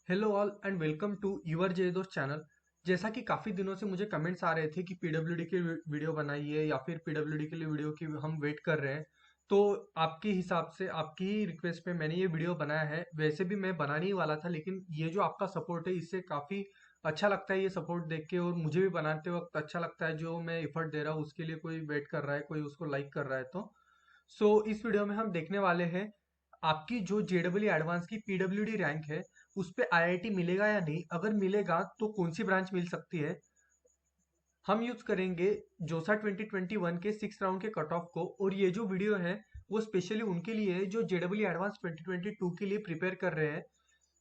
Hello all and welcome to your J दोस्त channel. जैसा कि काफ़ी दिनों से मुझे कमेंट्स आ रहे थे कि पीडब्ल्यूडी के वीडियो बनाइए या फिर पीडब्ल्यूडी के लिए वीडियो की हम वेट कर रहे हैं। तो आपके हिसाब से आपकी ही रिक्वेस्ट पे मैंने ये वीडियो बनाया है। वैसे भी मैं बनाने ही वाला था, लेकिन ये जो आपका सपोर्ट है इससे काफ़ी अच्छा लगता है ये सपोर्ट देख के, और मुझे भी बनाते वक्त अच्छा लगता है। जो मैं एफर्ट दे रहा हूँ उसके लिए कोई वेट कर रहा है, कोई उसको लाइक कर रहा है। तो इस वीडियो में हम देखने वाले हैं आपकी जो जेडब्ल्यू एडवांस की पीडब्ल्यूडी रैंक है उस पे आईआईटी मिलेगा या नहीं। अगर मिलेगा तो कौन सी ब्रांच मिल सकती है। हम यूज करेंगे जोसा 2021 के 6 राउंड के कट ऑफ को। और ये जो वीडियो है वो स्पेशली उनके लिए है जो जेडब्ल्यू एडवांस 2022 के लिए प्रिपेयर कर रहे हैं।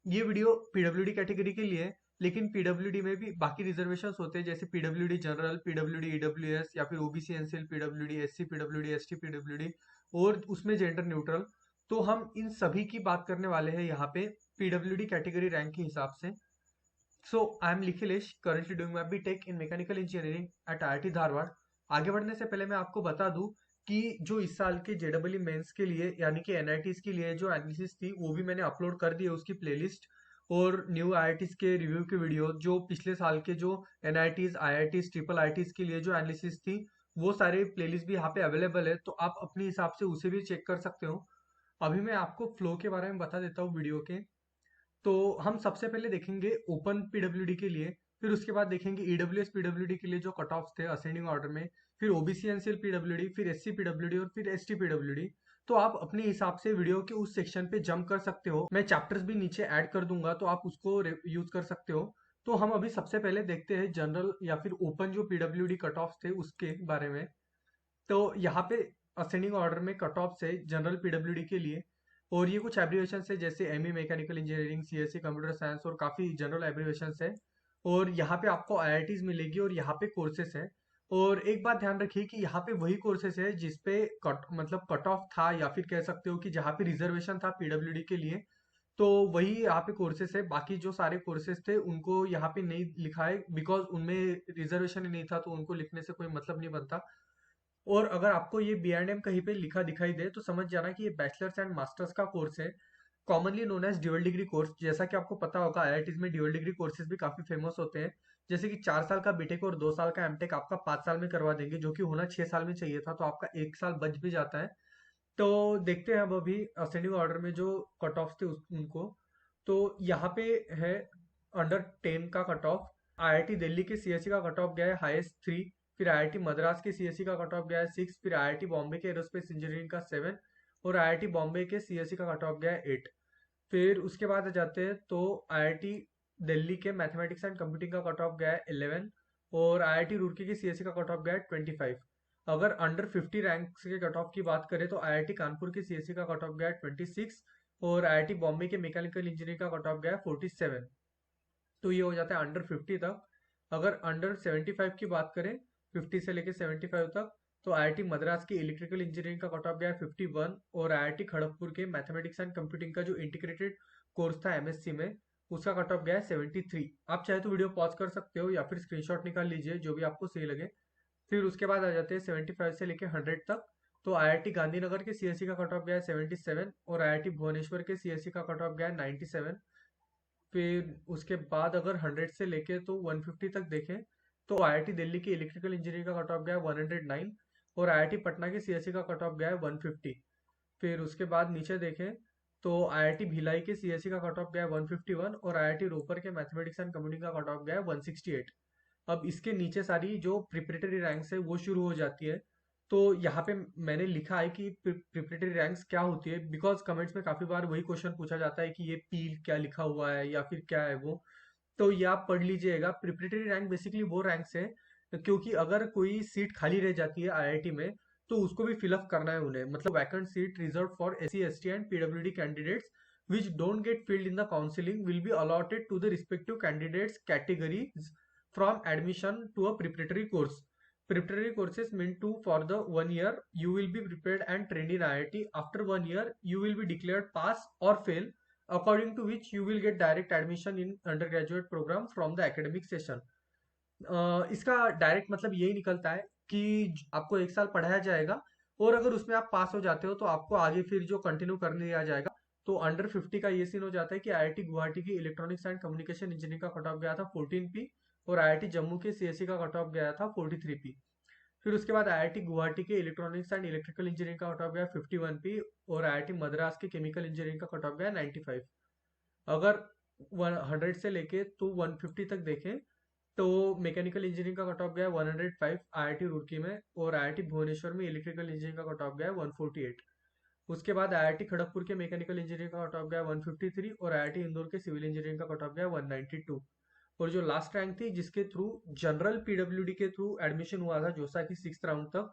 ये वीडियो पीडब्ल्यूडी कैटेगरी के लिए है, लेकिन पीडब्ल्यूडी में भी बाकी रिजर्वेशंस होते हैं, जैसे पीडब्ल्यूडी जनरल, पीडब्ल्यूडी ईडब्ल्यूएस या फिर OBC NCL PWD, SC PWD, ST PWD और उसमें जेंडर न्यूट्रल। तो हम इन सभी की बात करने वाले हैं यहाँ पे पीडब्ल्यूडी कैटेगरी रैंक के हिसाब से। सो आई एम लिखिलेश, currently doing my BTech in mechanical engineering at IIT Dharwad. आगे बढ़ने से पहले मैं आपको बता दूं कि जो इस साल के जेडब्ल्यू मेंस के लिए यानी कि एनआईटीज के लिए जो एनालिसिस थी वो भी मैंने अपलोड कर दी है उसकी प्लेलिस्ट। और न्यू आईआईटीज के रिव्यू के वीडियो जो पिछले साल के जो एनआईटीज आईआईटीज ट्रिपल आईटीज के लिए जो एनालिसिस थी वो सारे प्लेलिस्ट भी यहाँ पे अवेलेबल है, तो आप अपने हिसाब से उसे भी चेक कर सकते हो। अभी मैं आपको फ्लो के बारे में बता देता हूँ वीडियो के। तो हम सबसे पहले देखेंगे ओपन पीडब्ल्यूडी के लिए, फिर उसके बाद देखेंगे ईडब्ल्यूएस पीडब्ल्यूडी के लिए जो कट ऑफ थे असेंडिंग ऑर्डर में, फिर ओबीसी एनसीएल पीडब्ल्यूडी, फिर एससी पीडब्ल्यूडी और फिर एसटी पीडब्ल्यूडी। तो आप अपने हिसाब से वीडियो के उस सेक्शन पे जंप कर सकते हो। मैं चैप्टर्स भी नीचे ऐड कर दूंगा तो आप उसको यूज कर सकते हो। तो हम अभी सबसे पहले देखते हैं जनरल या फिर ओपन जो पीडब्ल्यूडी कट ऑफ थे उसके बारे में। तो यहाँ पे असेंडिंग ऑर्डर में कट ऑफ है जनरल पीडब्ल्यूडी के लिए। और ये कुछ एब्रिवेशन है जैसे ME mechanical engineering, CSC computer science और काफी जनरल एब्रिवेशन है। और यहाँ पे आपको आईआईटीज मिलेगी और यहाँ पे कोर्सेस है। और एक बात ध्यान रखिए कि यहाँ पे वही कोर्सेस है जिसपे कट ऑफ था, या फिर कह सकते हो कि जहाँ पे रिजर्वेशन था पीडब्ल्यूडी के लिए, तो वही यहाँ पे कोर्सेस है। बाकी जो सारे कोर्सेस थे उनको यहाँ पे नहीं लिखा है, बिकॉज उनमें रिजर्वेशन ही नहीं था, तो उनको लिखने से कोई मतलब नहीं बनता। और अगर आपको ये B&M कहीं पे लिखा दिखाई दे तो समझ जाना कि ये बैचलर्स एंड मास्टर्स का कोर्स है, commonly known as dual degree course. जैसा कि आपको पता होगा आईआईटीज में ड्यूअल डिग्री कोर्सेज भी काफी फेमस होते हैं। जैसे कि 4 साल का बीटेक और 2 साल का एमटेक आपका 5 साल में करवा देंगे, जो कि होना 6 साल में चाहिए था, तो आपका 1 साल बच भी जाता है। तो देखते हैं अब अभी असेंडिंग ऑर्डर में जो कट ऑफ थे उनको। तो यहाँ पे है अंडर 10 का कट ऑफ। आईआईटी दिल्ली के सीएससी का कट ऑफ गया है हाईएस्ट 3। फिर आईआईटी मद्रास के सीएससी का कट ऑफ गया है 6। फिर आईआईटी बॉम्बे के एरोस्पेस इंजीनियरिंग का 7। और आईआईटी बॉम्बे के सीएससी का कट ऑफ गया है 8। फिर उसके बाद आ जाते हैं तो आईआईटी दिल्ली के मैथमेटिक्स एंड कंप्यूटिंग का कट ऑफ गया है 11। और आईआईटी रुड़की की सीएससी का कट ऑफ गया है 25। अगर अंडर 50 रैंक्स के कट ऑफ की बात करें तो आईआईटी कानपुर की सीएससी का कट ऑफ गया है 26। और आईआईटी बॉम्बे के मैकेनिकल इंजीनियरिंग का कट ऑफ गया है 47। तो ये हो जाता है अंडर 50 तक। अगर अंडर 75 की बात करें, 50 से लेके 75 तक, तो आईआईटी मद्रास की इलेक्ट्रिकल इंजीनियरिंग का कट ऑफ गया है 51। और आईआईटी खड़गपुर के मैथमेटिक्स एंड कंप्यूटिंग का जो इंटीग्रेटेड कोर्स था एमएससी में, उसका कट ऑफ गया है 73। आप चाहे तो वीडियो पॉज कर सकते हो या फिर स्क्रीनशॉट निकाल लीजिए, जो भी आपको सही लगे। फिर उसके बाद आ जाते हैं 75 से लेके 100 तक। तो आईआईटी गांधीनगर के सीएससी का कट ऑफ गया है 77। और आईआईटी भुवनेश्वर के सीएससी का कट ऑफ गया है 97। फिर उसके बाद अगर 100 से लेके तो 150 तक देखें तो आईआईटी दिल्ली की इलेक्ट्रिकल इंजीनियरिंग का कट ऑफ गया है 109। और आईआईटी पटना की सीएससी का कट ऑफ गया है 150। फिर उसके बाद नीचे देखें तो आईआईटी भिलाई के सीएससी का कट ऑफ गया है 151। और आईआईटी रोपर के मैथमेटिक्स एंड कंप्यूटिंग का कट ऑफ गया है 168। अब इसके नीचे सारी जो प्रिपरेटरी रैंक्स है वो शुरू हो जाती है। तो यहाँ पे मैंने लिखा है कि प्रिपरेटरी रैंक्स क्या होती है, बिकॉज कमेंट्स में काफी बार वही क्वेश्चन पूछा जाता है कि ये पील क्या लिखा हुआ है या फिर क्या है वो। तो ये आप पढ़ लीजिएगा। प्रिपरेटरी रैंक बेसिकली वो रैंक्स है क्योंकि अगर कोई सीट खाली रह जाती है आईआईटी में तो उसको भी फिलअप करना है उन्हें, मतलब vacant seat reserve for SC ST and PWD candidates which don't get filled in the counseling will be allotted to the respective candidates categories from admission to a preparatory course. Preparatory courses meant to for the 1 year you will be prepared and trained in IIT. After 1 year you will be declared pass or fail, according to which you will get direct admission in undergraduate program from the academic session. इसका direct मतलब यही निकलता है कि आपको 1 साल पढ़ाया जाएगा और अगर उसमें आप पास हो जाते हो तो आपको आगे फिर जो कंटिन्यू करने दिया जाएगा। तो अंडर 50 का ये सीन हो जाता है कि आईआईटी गुवाहाटी की इलेक्ट्रॉनिक्स एंड कम्युनिकेशन इंजीनियरिंग का कट ऑफ गया था 14P, और आईआईटी जम्मू के सीएससी का कट ऑफ गया था 43P। फिर उसके बाद आईआईटी गुवाहाटी के इलेक्ट्रॉनिक्स एंड इलेक्ट्रिकल इंजीनियरिंग का कट ऑफ गया 51P, और आईआईटी मद्रास के केमिकल इंजीनियरिंग का कट ऑफ गया 95। अगर 100 से लेके तो 150 तक देखें तो मैकेनिकल इंजीनियरिंग का कट ऑफ गया 105 आईआईटी रुड़की में, और आईआईटी भुवनेश्वर में इलेक्ट्रिकल इंजीनियरिंग का कट ऑफ गया 148। उसके बाद आईआईटी खड़गपुर के मैकेनिकल इंजीनियरिंग का कट ऑफ गया 153, और आईआईटी इंदौर के सिविल इंजीनियरिंग का कट ऑफ गया 192। और जो लास्ट रैंक थी जिसके थ्रू जनरल पीडब्ल्यूडी के थ्रू एडमिशन हुआ था जोसा की 6th राउंड तक,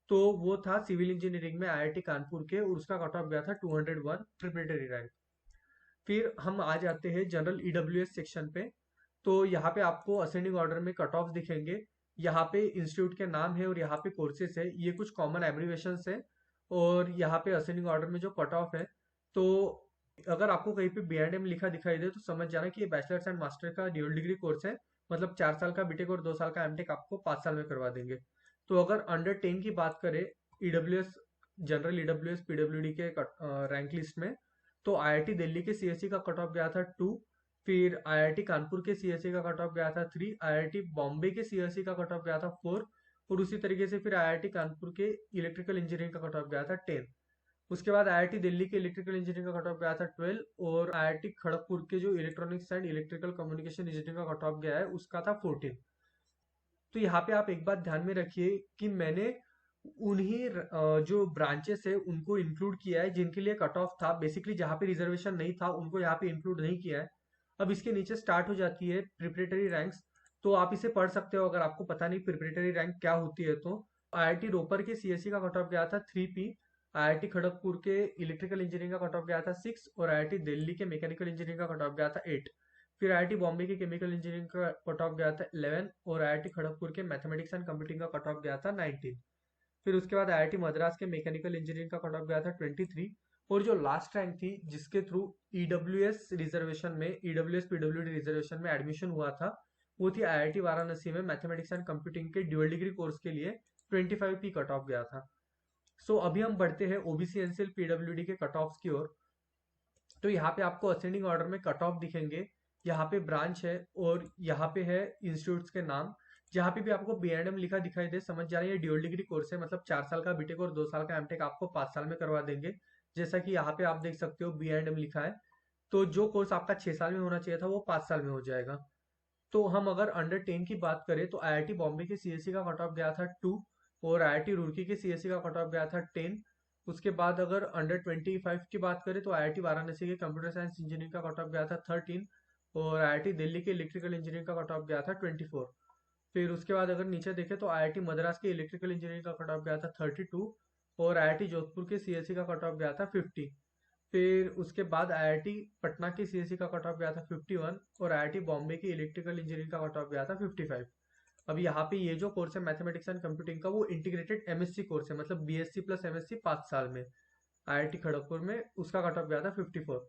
तो वो था सिविल इंजीनियरिंग में आईआईटी कानपुर के, और उसका कट ऑफ गया था 201 प्रिपरेटरी रैंक। फिर हम आ जाते हैं जनरल ईडब्ल्यूएस सेक्शन पे। तो यहाँ पे आपको असेंडिंग ऑर्डर में कट ऑफ दिखेंगे। यहाँ पे इंस्टीट्यूट के नाम है और यहाँ पे कोर्सेस है, ये कुछ कॉमन एब्रीवेशंस है। और यहाँ पे असेंडिंग ऑर्डर में जो कट ऑफ है, तो अगर आपको कहीं पे B&M लिखा दिखाई दे तो समझ जाना कि ये बैचलर्स एंड मास्टर का ड्यूअल डिग्री कोर्स है। मतलब 4 साल का बीटेक और 2 साल का एमटेक आपको 5 साल में करवा देंगे। तो अगर अंडर 10 की बात करें ईडब्ल्यूएस, जनरल ईडब्ल्यूएस पीडब्ल्यूडी के रैंक लिस्ट में, तो आईआईटी दिल्ली के सीएससी का कट ऑफ गया था 2। फिर आईआईटी कानपुर के सीएससी का कट ऑफ गया था 3। आईआईटी बॉम्बे के सीएससी का कट ऑफ गया था 4। और उसी तरीके से फिर आईआईटी कानपुर के इलेक्ट्रिकल इंजीनियरिंग का कट ऑफ गया था 10। उसके बाद आईआईटी दिल्ली के इलेक्ट्रिकल इंजीनियरिंग का कट ऑफ गया था 12, और आईआईटी खड़गपुर के जो electronics and electrical communication engineering का कट ऑफ गया है उसका था 14। तो यहाँ पे आप एक बात ध्यान में रखिए कि मैंने उन्हीं जो ब्रांचेस है उनको इंक्लूड किया है जिनके लिए कट ऑफ था। बेसिकली जहाँ पे रिजर्वेशन नहीं था उनको यहाँ पे इंक्लूड नहीं किया है। अब इसके नीचे स्टार्ट हो जाती है प्रिपरेटरी रैंक्स। तो आप इसे पढ़ सकते हो अगर आपको पता नहीं प्रिपरेटरी रैंक क्या होती है तो। आईआईटी रोपर के सीएससी का कट ऑफ गया था 3P। आईआईटी खड़गपुर के इलेक्ट्रिकल इंजीनियरिंग का कट ऑफ गया था 6, और आईआईटी दिल्ली के मैकेनिकल इंजीनियरिंग का कट ऑफ गया था 8। फिर आईआईटी बॉम्बे के केमिकल इंजीनियरिंग का कट ऑफ गया था 11, और आईआईटी खड़गपुर के मैथमेटिक्स एंड कंप्यूटिंग का कट ऑफ गया था 19। फिर उसके बाद आईआईटी मद्रास के मैकेनिकल इंजीनियरिंग का कट ऑफ गया था 23। और जो लास्ट रैंक थी जिसके थ्रू ईडब्ल्यूएस रिजर्वेशन में, ईडब्ल्यूएस पीडब्ल्यूडी रिजर्वेशन में एडमिशन हुआ था, वो थी आईआईटी वाराणसी में मैथमेटिक्स एंड कंप्यूटिंग के ड्यूअल डिग्री कोर्स के लिए 25P कट ऑफ गया था। सो अभी हम बढ़ते हैं ओबीसी एनसीएल पीडब्ल्यूडी के कट ऑफ की ओर। तो यहाँ पे आपको असेंडिंग ऑर्डर में कट ऑफ दिखेंगे। यहाँ पे ब्रांच है और यहाँ पे है इंस्टीट्यूट्स के नाम। जहाँ पे भी आपको B&M लिखा दिखाई दे समझ जा रही है ड्यूअल डिग्री कोर्स है, मतलब 4 साल का बीटेक और 2 साल का एमटेक आपको 5 साल में करवा देंगे। जैसा कि यहाँ पे आप देख सकते हो B&M लिखा है। तो जो कोर्स आपका 6 साल में होना चाहिए था वो 5 साल में हो जाएगा। तो हम अगर अंडर 10 की बात करें तो आईआईटी बॉम्बे के सीएससी का कट ऑफ गया था 2, और आईआईटी रुड़की के सीएससी का कट ऑफ गया था 10। उसके बाद अगर अंडर 25 की बात करें तो आईआईटी वाराणसी के कंप्यूटर साइंस इंजीनियरिंग का कट ऑफ गया था 13, और आईआईटी दिल्ली के इलेक्ट्रिकल इंजीनियरिंग का कट ऑफ गया था 24। फिर उसके बाद अगर नीचे देखें तो आईआईटी मद्रास के इलेक्ट्रिकल इंजीनियरिंग का कट ऑफ गया था 32, और आईआईटी जोधपुर के सीएससी का कट ऑफ गया था 50। फिर उसके बाद आईआईटी पटना के सीएससी का कट ऑफ गया था 51, और आईआईटी बॉम्बे की इलेक्ट्रिकल इंजीनियरिंग का कट ऑफ गया था 55। अब यहाँ पे ये जो कोर्स है मैथमेटिक्स एंड कंप्यूटिंग का वो इंटीग्रेटेड एमएससी कोर्स है, मतलब बीएससी प्लस एमएससी 5 साल में। आईआईटी खड़गपुर में उसका कट ऑफ गया था 54।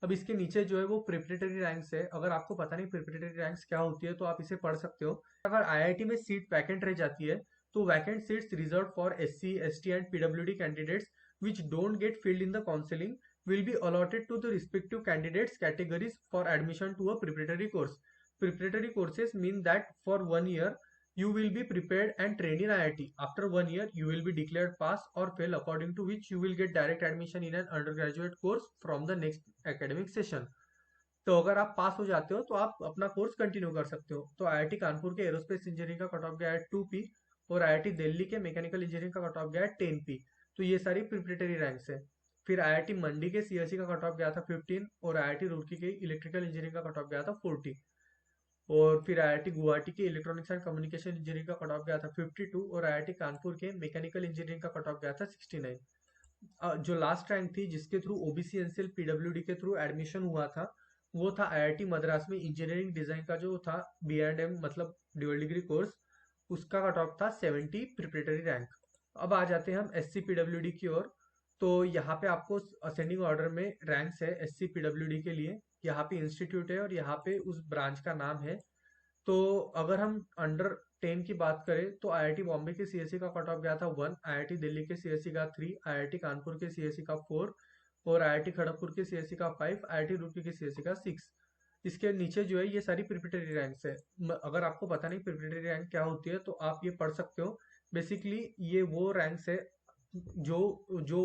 अब इसके नीचे जो है वो प्रिपरेटरी रैंक्स है। अगर आपको पता नहीं प्रिपरेटरी रैंक्स क्या होती है तो आप इसे पढ़ सकते हो। अगर आईआईटी में सीट वैकेंट रह जाती है तो vacant seats reserve for SC, ST and PWD candidates which don't get filled in the counseling will be allotted to the respective candidates categories for admission to a preparatory course. Preparatory courses mean that for 1 year you will be prepared and trained in IIT. After 1 year you will be declared pass or fail, according to which you will get direct admission in an undergraduate course from the next academic session. तो अगर आप पास हो जाते हो तो आप अपना course continue कर सकते हो। तो आईआईटी कानपुर के एरोस्पेस इंजीनियरिंग का कट ऑफ गया है 2P, और आईआईटी दिल्ली के मैकेनिकल इंजीनियरिंग का कट ऑफ गया है 10P। तो ये सारी प्रिपरेटरी रैंक्स है। फिर आईआईटी मंडी के सीएससी का कट ऑफ गया था 15, और आईआईटी रुड़की के इलेक्ट्रिकल इंजीनियरिंग का कट ऑफ गया था 40, और फिर आईआईटी गुवाहाटी के इलेक्ट्रॉनिक्स एंड कम्युनिकेशन इंजीनियरिंग का कट ऑफ गया था 52, और आईआईटी कानपुर के मैकेनिकल इंजीनियरिंग का कट ऑफ गया था 69। जो लास्ट रैंक थी जिसके थ्रू ओबीसी एनसीएल पीडब्ल्यूडी के थ्रू एडमिशन हुआ था वो था आईआईटी मद्रास में इंजीनियरिंग डिजाइन का जो था B&M, मतलब ड्यूअल डिग्री कोर्स, उसका कट ऑफ था 70 प्रिपरेटरी रैंक। अब आ जाते हैं हम एससी पीडब्ल्यूडी की ओर। तो यहाँ पे आपको असेंडिंग ऑर्डर में रैंक्स है एससी पीडब्ल्यूडी के लिए। यहाँ पे इंस्टीट्यूट है और यहाँ पे उस ब्रांच का नाम है। तो अगर हम अंडर 10 की बात करें तो आईआईटी बॉम्बे के सीएससी का कट ऑफ गया था 1, आईआईटी दिल्ली के सीएससी का 3, आईआईटी कानपुर के सीएससी का 4, और IIT खड़गपुर के CSE का 5, IIT रुड़की के CSE का 6। इसके नीचे जो है ये सारी प्रिपरेटरी रैंक्स है। अगर आपको पता नहीं प्रिपरेटरी रैंक क्या होती है तो आप ये पढ़ सकते हो। बेसिकली ये वो रैंक्स है जो जो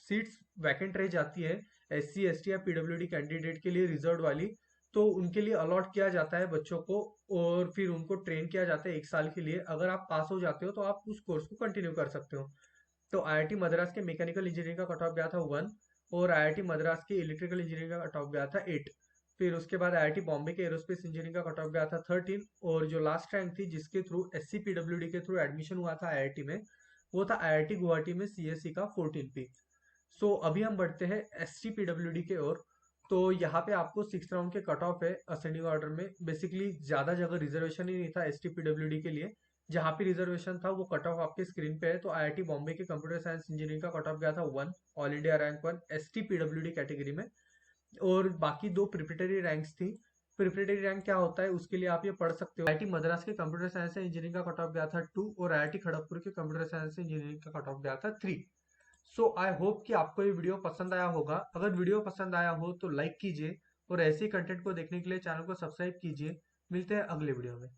सीट्स वैकेंट रह जाती है SC ST या PWD कैंडिडेट के लिए रिजर्व वाली, तो उनके लिए अलॉट किया जाता है बच्चों को और फिर उनको ट्रेन किया जाता है 1 साल के लिए। अगर आप पास हो जाते हो तो आप उस कोर्स को कंटिन्यू कर सकते हो। तो IIT मद्रास के मैकेनिकल इंजीनियरिंग का कट ऑफ गया था 1 और IIT मद्रास की इलेक्ट्रिकल इंजीनियरिंग का कट ऑफ गया था 8। फिर उसके बाद IIT बॉम्बे के एरोस्पेस इंजीनियरिंग का कट ऑफ गया था 13 और जो लास्ट रैंक थी जिसके थ्रू SC PWD के थ्रू एडमिशन हुआ था IIT में, वो था IIT गुवाहाटी में CSE का 14P। सो अभी हम बढ़ते हैं ST PWD के ओर। तो यहाँ पे आपको 6 राउंड के कट ऑफ है असेंडिंग ऑर्डर में। बेसिकली ज्यादा जगह रिजर्वेशन ही नहीं था ST PWD के लिए। जहाँ पे रिजर्वेशन था वो कट ऑफ आपके स्क्रीन पे है। तो IIT बॉम्बे के कंप्यूटर साइंस इंजीनियरिंग का कट ऑफ गया था 1, all India rank 1 ST PWD category में। और बाकी 2 प्रिपरेटरी रैंक्स थी। प्रिपरेटरी रैंक क्या होता है उसके लिए आप ये पढ़ सकते हो। IIT मद्रास के कंप्यूटर साइंस इंजीनियरिंग का कट ऑफ गया था 2 और IIT खड़गपुर के कंप्यूटर साइंस इंजीनियरिंग का कट ऑफ गया था 3। सो आई होप कि आपको ये वीडियो पसंद आया होगा। अगर वीडियो पसंद आया हो तो लाइक कीजिए और ऐसे ही कंटेंट को देखने के लिए चैनल को सब्सक्राइब कीजिए। मिलते हैं अगले वीडियो में।